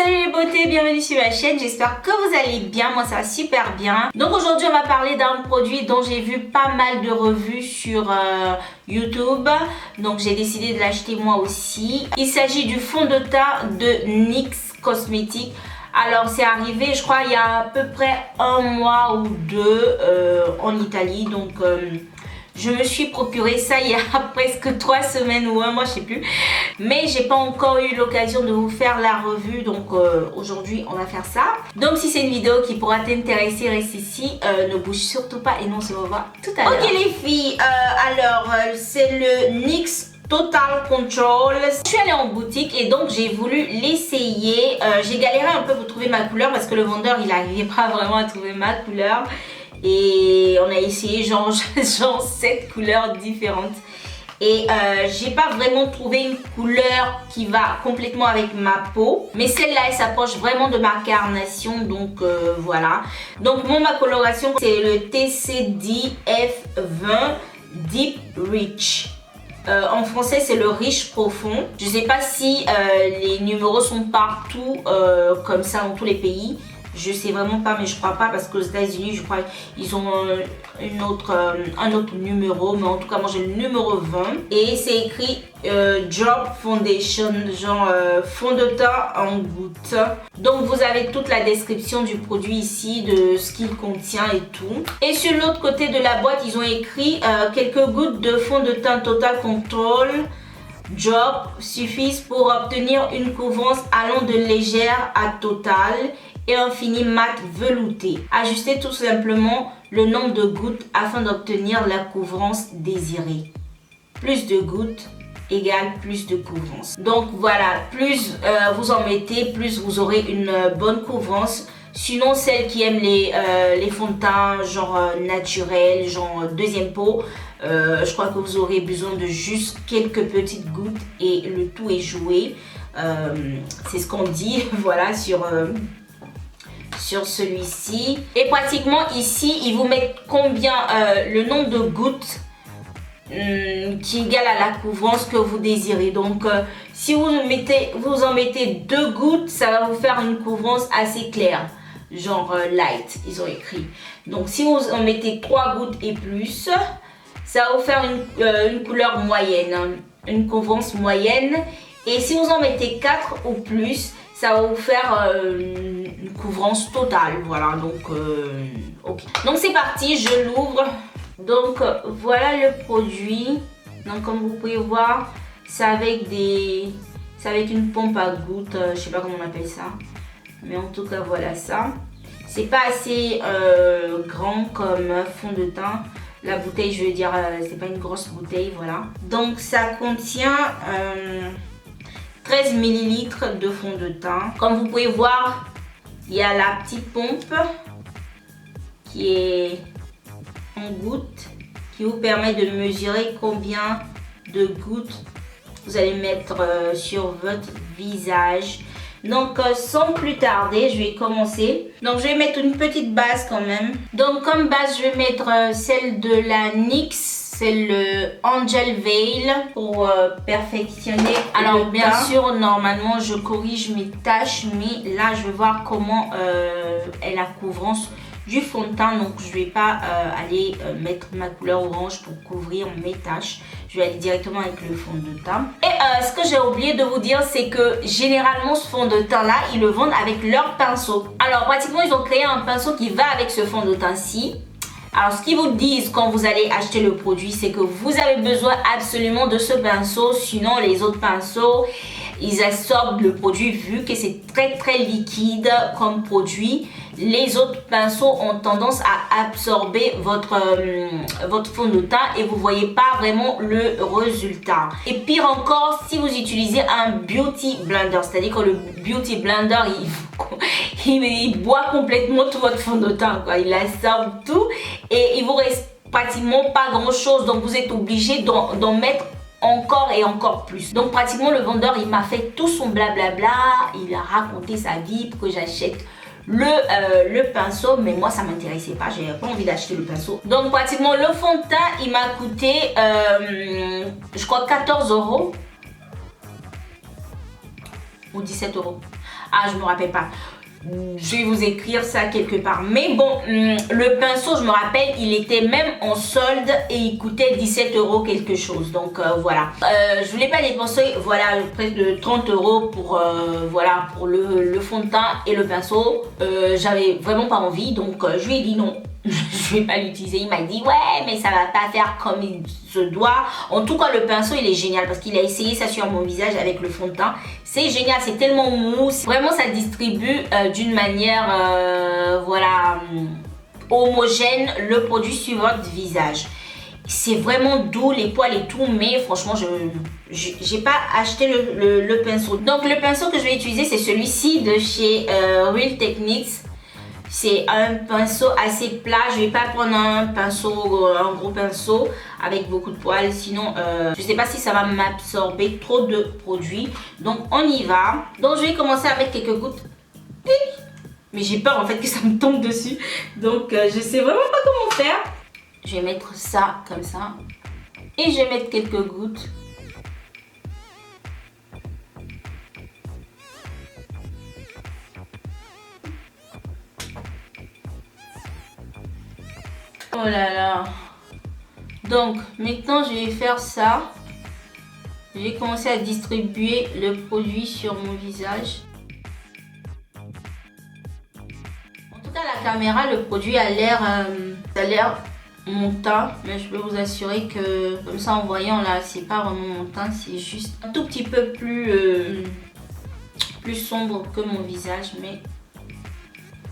salut les beautés, bienvenue sur ma chaîne, j'espère que vous allez bien, moi ça va super bien. Donc aujourd'hui on va parler d'un produit dont j'ai vu pas mal de revues sur YouTube. Donc j'ai décidé de l'acheter moi aussi. Il s'agit du fond de teint de NYX Cosmetics. Alors c'est arrivé je crois il y a à peu près un mois ou deux en Italie. Donc je me suis procuré ça il y a presque 3 semaines ou un mois, je sais plus. Mais j'ai pas encore eu l'occasion de vous faire la revue. Donc aujourd'hui on va faire ça. Donc si c'est une vidéo qui pourra t'intéresser, reste ici. Ne bouge surtout pas et non on se revoit tout à l'heure. Ok les filles, c'est le NYX Total Control. Je suis allée en boutique et donc j'ai voulu l'essayer. J'ai galéré un peu pour trouver ma couleur parce que le vendeur il n'arrivait pas vraiment à trouver ma couleur. Et on a essayé genre 7 couleurs différentes. Et j'ai pas vraiment trouvé une couleur qui va complètement avec ma peau. Mais celle-là, elle s'approche vraiment de ma carnation. Donc voilà. Donc ma coloration, c'est le TCD F20 Deep Rich. En français, c'est le riche profond. Je sais pas si les numéros sont partout comme ça dans tous les pays. Je sais vraiment pas, mais je crois pas parce qu'aux États-Unis, je crois ils ont un autre numéro, mais en tout cas moi j'ai le numéro 20 et c'est écrit Drop Foundation, genre fond de teint en goutte. Donc vous avez toute la description du produit ici, de ce qu'il contient et tout. Et sur l'autre côté de la boîte, ils ont écrit quelques gouttes de fond de teint Total Control Drop suffisent pour obtenir une couvrance allant de légère à totale et un fini mat velouté. Ajustez tout simplement le nombre de gouttes afin d'obtenir la couvrance désirée. Plus de gouttes égale plus de couvrance. Donc voilà, plus vous en mettez, plus vous aurez une bonne couvrance. Sinon, celles qui aiment les fonds de teint genre naturel, genre deuxième peau, je crois que vous aurez besoin de juste quelques petites gouttes et le tout est joué. C'est ce qu'on dit, voilà, sur celui-ci. Et pratiquement ici, ils vous mettent combien, le nombre de gouttes qui est égal à la couvrance que vous désirez. Donc, si vous en mettez 2 gouttes, ça va vous faire une couvrance assez claire. Genre light, ils ont écrit. Donc, si vous en mettez 3 gouttes et plus, ça va vous faire une couleur moyenne, une couvrance moyenne. Et si vous en mettez 4 ou plus, ça va vous faire une couvrance totale. Voilà, donc ok. Donc c'est parti, je l'ouvre. Donc voilà le produit. Donc comme vous pouvez voir, c'est avec une pompe à gouttes. Je sais pas comment on appelle ça. Mais en tout cas voilà ça. C'est pas assez grand comme fond de teint. La bouteille, je veux dire, c'est pas une grosse bouteille, voilà. Donc ça contient 13 ml de fond de teint. Comme vous pouvez voir, il y a la petite pompe qui est en gouttes, qui vous permet de mesurer combien de gouttes vous allez mettre sur votre visage. Donc sans plus tarder, je vais commencer. Donc je vais mettre une petite base quand même. Donc comme base, je vais mettre celle de la NYX. C'est le Angel Veil pour perfectionner. Alors bien sûr, normalement je corrige mes taches, mais là je vais voir comment est la couvrance du fond de teint. Donc je vais pas aller mettre ma couleur orange pour couvrir mes taches. Je vais aller directement avec le fond de teint. Et ce que j'ai oublié de vous dire, c'est que généralement ce fond de teint là, ils le vendent avec leur pinceau. Alors pratiquement ils ont créé un pinceau qui va avec ce fond de teint-ci. Alors ce qu'ils vous disent quand vous allez acheter le produit, c'est que vous avez besoin absolument de ce pinceau. Sinon les autres pinceaux, ils absorbent le produit vu que c'est très liquide comme produit. Les autres pinceaux ont tendance à absorber votre fond de teint et vous ne voyez pas vraiment le résultat. Et pire encore, si vous utilisez un beauty blender, c'est-à-dire que le beauty blender, il boit complètement tout votre fond de teint, quoi. Il absorbe tout et il vous reste pratiquement pas grand-chose. Donc vous êtes obligé d'en mettre encore et encore plus. Donc pratiquement le vendeur, il m'a fait tout son blablabla. Il a raconté sa vie pour que j'achète le pinceau, mais moi ça m'intéressait pas, j'avais pas envie d'acheter le pinceau. Donc pratiquement le fond de teint il m'a coûté je crois 14 € ou 17 €. Ah, je me rappelle pas. Je vais vous écrire ça quelque part. Mais bon, le pinceau, je me rappelle, il était même en solde et il coûtait 17 € quelque chose. Donc voilà. Je voulais pas dépenser, voilà, près de 30 € pour, voilà, pour le fond de teint et le pinceau. J'avais vraiment pas envie, donc je lui ai dit non. Je vais pas l'utiliser. Il m'a dit ouais, mais ça va pas faire comme il se doit. En tout cas, le pinceau il est génial parce qu'il a essayé ça sur mon visage avec le fond de teint. C'est génial, c'est tellement mousse. Vraiment, ça distribue d'une manière voilà, homogène le produit sur votre visage. C'est vraiment doux, les poils et tout, mais franchement, j'ai pas acheté le pinceau. Donc le pinceau que je vais utiliser, c'est celui-ci de chez Real Techniques. C'est un pinceau assez plat. Je vais pas prendre un pinceau, un gros pinceau avec beaucoup de poils. Sinon, je sais pas si ça va m'absorber trop de produits. Donc, on y va. Donc, je vais commencer avec quelques gouttes. Mais j'ai peur en fait que ça me tombe dessus. Donc, je sais vraiment pas comment faire. Je vais mettre ça comme ça. Et je vais mettre quelques gouttes. Oh là là. Donc maintenant je vais faire ça. Je vais commencer à distribuer le produit sur mon visage. En tout cas la caméra, le produit a l'air mon teint, mais je peux vous assurer que comme ça en voyant là, c'est pas vraiment mon teint, c'est juste un tout petit peu plus sombre que mon visage, mais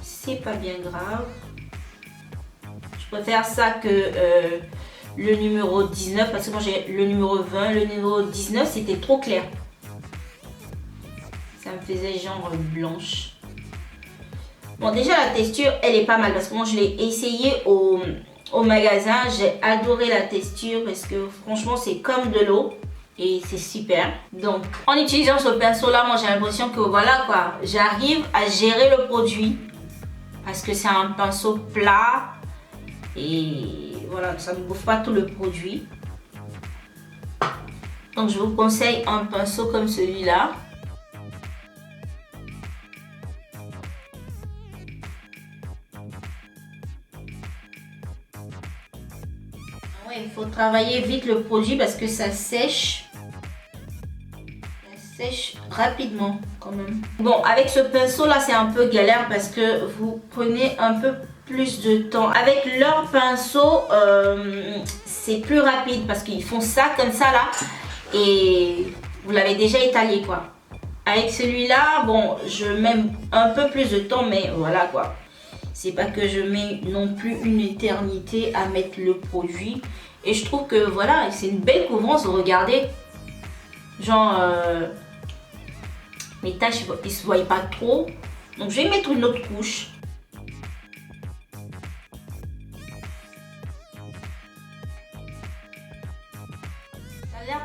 c'est pas bien grave. Je préfère ça que le numéro 19 parce que moi j'ai le numéro 20. Le numéro 19 c'était trop clair. Ça me faisait genre blanche. Bon, déjà la texture elle est pas mal parce que moi je l'ai essayé au magasin. J'ai adoré la texture parce que franchement c'est comme de l'eau. Et c'est super. Donc en utilisant ce pinceau là, moi j'ai l'impression que voilà quoi, j'arrive à gérer le produit. Parce que c'est un pinceau plat. Et voilà, ça ne bouffe pas tout le produit. Donc je vous conseille un pinceau comme celui-là. Ouais, il faut travailler vite le produit parce que ça sèche. Ça sèche rapidement quand même. Bon, avec ce pinceau là, c'est un peu galère parce que vous prenez un peu plus de temps. Avec leur pinceau, c'est plus rapide parce qu'ils font ça comme ça là et vous l'avez déjà étalé quoi. Avec celui-là, bon, je mets un peu plus de temps, mais voilà quoi. C'est pas que je mets non plus une éternité à mettre le produit. Et je trouve que voilà, c'est une belle couvrance. Regardez, genre mes taches, ils se voient pas trop. Donc je vais mettre une autre couche.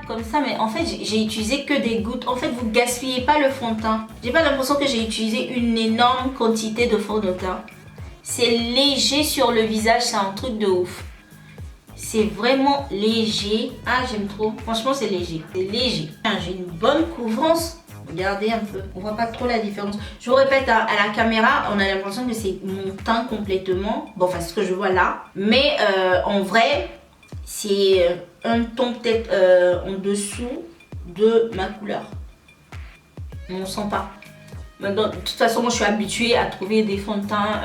Comme ça, mais en fait j'ai utilisé que des gouttes. En fait vous gaspillez pas le fond de teint. J'ai pas l'impression que j'ai utilisé une énorme quantité de fond de teint. C'est léger sur le visage, c'est un truc de ouf. C'est vraiment léger. Ah j'aime trop, franchement c'est léger. C'est léger. J'ai une bonne couvrance. Regardez un peu, on voit pas trop la différence. Je vous répète, à la caméra on a l'impression que c'est mon teint complètement. Bon enfin ce que je vois là. Mais en vrai c'est un ton peut-être en dessous de ma couleur. On sent pas. Maintenant, de toute façon, moi je suis habituée à trouver des fonds de teint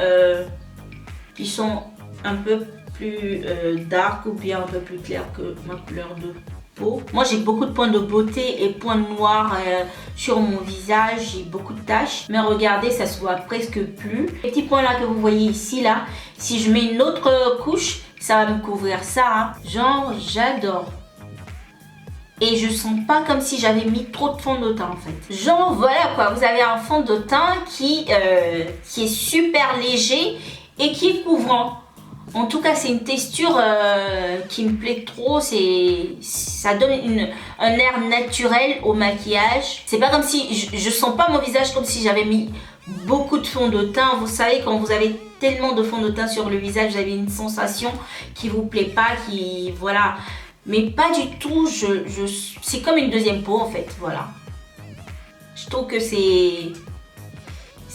qui sont un peu plus dark ou bien un peu plus clairs que ma couleur de peau. Moi j'ai beaucoup de points de beauté et points noirs sur mon visage. J'ai beaucoup de taches. Mais regardez, ça se voit presque plus. Les petits points là que vous voyez ici là, si je mets une autre couche, ça va me couvrir ça, hein. Genre j'adore. Et je sens pas comme si j'avais mis trop de fond de teint en fait. Genre voilà quoi, vous avez un fond de teint qui est super léger et qui est couvrant. En tout cas c'est une texture qui me plaît trop. Ça donne un air naturel au maquillage. C'est pas comme si, je sens pas mon visage comme si j'avais mis beaucoup de fond de teint. Vous savez quand vous avez tellement de fond de teint sur le visage, vous avez une sensation qui vous plaît pas, qui voilà. Mais pas du tout, c'est comme une deuxième peau en fait, voilà. Je trouve que c'est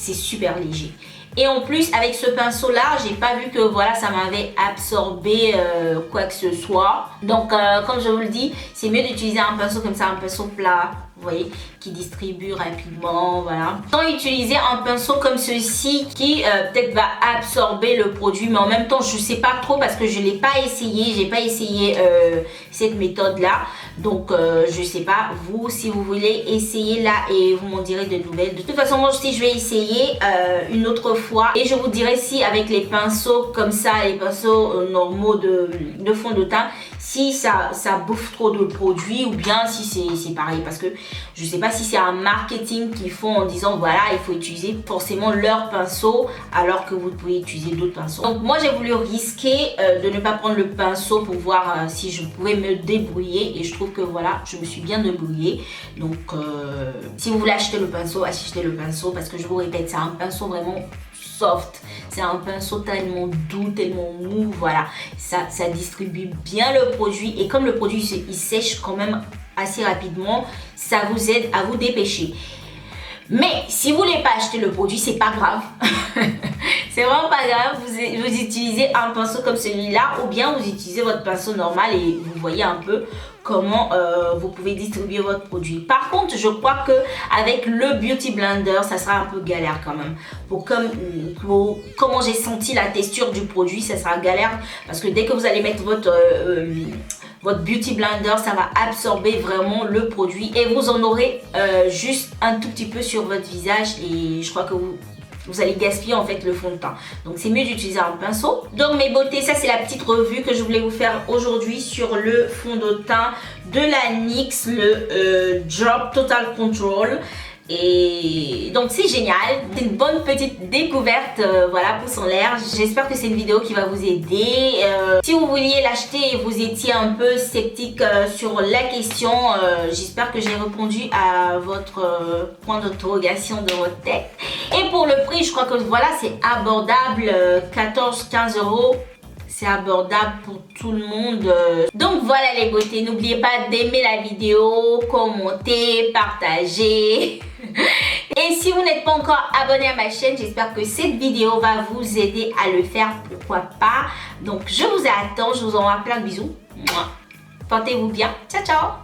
c'est super léger. Et en plus, avec ce pinceau-là, j'ai pas vu que voilà, ça m'avait absorbé quoi que ce soit. Donc, comme je vous le dis, c'est mieux d'utiliser un pinceau comme ça, un pinceau plat, vous voyez, qui distribue rapidement, voilà. Tant utiliser un pinceau comme ceci qui peut-être va absorber le produit, mais en même temps, je sais pas trop parce que je l'ai pas essayé, j'ai pas essayé cette méthode-là. Donc, je sais pas, vous, si vous voulez essayer là et vous m'en direz de nouvelles. De toute façon, moi aussi, je vais essayer une autre fois et je vous dirai si avec les pinceaux comme ça, les pinceaux normaux de fond de teint, si ça bouffe trop de produits ou bien si c'est pareil, parce que je sais pas si c'est un marketing qu'ils font en disant voilà, il faut utiliser forcément leur pinceau alors que vous pouvez utiliser d'autres pinceaux. Donc moi j'ai voulu risquer de ne pas prendre le pinceau pour voir si je pouvais me débrouiller et je trouve que voilà, je me suis bien débrouillée. Donc si vous voulez acheter le pinceau, achetez le pinceau parce que je vous répète, c'est un pinceau vraiment soft, c'est un pinceau tellement doux, tellement mou, voilà, ça distribue bien le produit et comme le produit il sèche quand même assez rapidement, ça vous aide à vous dépêcher. Mais si vous voulez pas acheter le produit, c'est pas grave. C'est vraiment pas grave, vous utilisez un pinceau comme celui-là ou bien vous utilisez votre pinceau normal et vous voyez un peu comment vous pouvez distribuer votre produit. Par contre, je crois que avec le Beauty Blender, ça sera un peu galère quand même. Comment j'ai senti la texture du produit, ça sera galère parce que dès que vous allez mettre votre Beauty Blender, ça va absorber vraiment le produit et vous en aurez juste un tout petit peu sur votre visage et je crois que vous allez gaspiller en fait le fond de teint. Donc c'est mieux d'utiliser un pinceau. Donc mes beautés, ça c'est la petite revue que je voulais vous faire aujourd'hui sur le fond de teint de la NYX, le Drop Total Control. Et donc c'est génial, c'est une bonne petite découverte, voilà, pouce en l'air. J'espère que c'est une vidéo qui va vous aider. Si vous vouliez l'acheter et vous étiez un peu sceptique sur la question, j'espère que j'ai répondu à votre point d'interrogation de votre tête. Et pour le prix, je crois que voilà, c'est abordable, 14-15 €. C'est abordable pour tout le monde. Donc voilà les beautés, n'oubliez pas d'aimer la vidéo, commenter, partager. Et si vous n'êtes pas encore abonné à ma chaîne, j'espère que cette vidéo va vous aider à le faire, pourquoi pas. Donc je vous attends, je vous envoie plein de bisous. Portez-vous bien, ciao ciao.